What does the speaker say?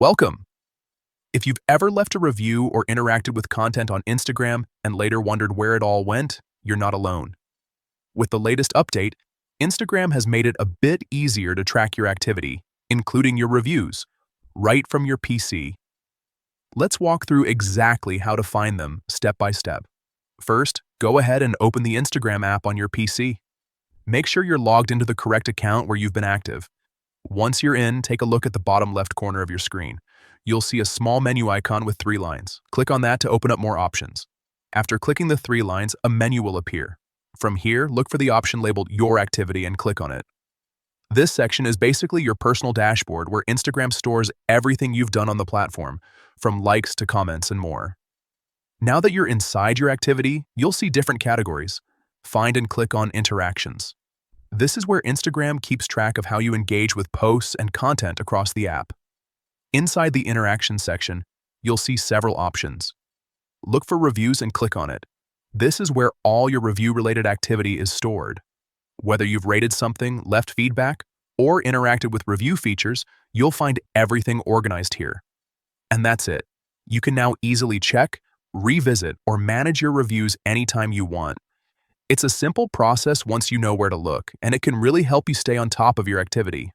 Welcome! If you've ever left a review or interacted with content on Instagram and later wondered where it all went, you're not alone. With the latest update, Instagram has made it a bit easier to track your activity, including your reviews, right from your PC. Let's walk through exactly how to find them step by step. First, go ahead and open the Instagram app on your PC. Make sure you're logged into the correct account where you've been active. Once you're in, take a look at the bottom left corner of your screen. You'll see a small menu icon with 3 lines. Click on that to open up more options. After clicking the 3 lines, a menu will appear. From here, look for the option labeled Your Activity and click on it. This section is basically your personal dashboard where Instagram stores everything you've done on the platform, from likes to comments and more. Now that you're inside your activity, you'll see different categories. Find and click on Interactions. This is where Instagram keeps track of how you engage with posts and content across the app. Inside the Interaction section, you'll see several options. Look for Reviews and click on it. This is where all your review-related activity is stored. Whether you've rated something, left feedback, or interacted with review features, you'll find everything organized here. And that's it. You can now easily check, revisit, or manage your reviews anytime you want. It's a simple process once you know where to look, and it can really help you stay on top of your activity.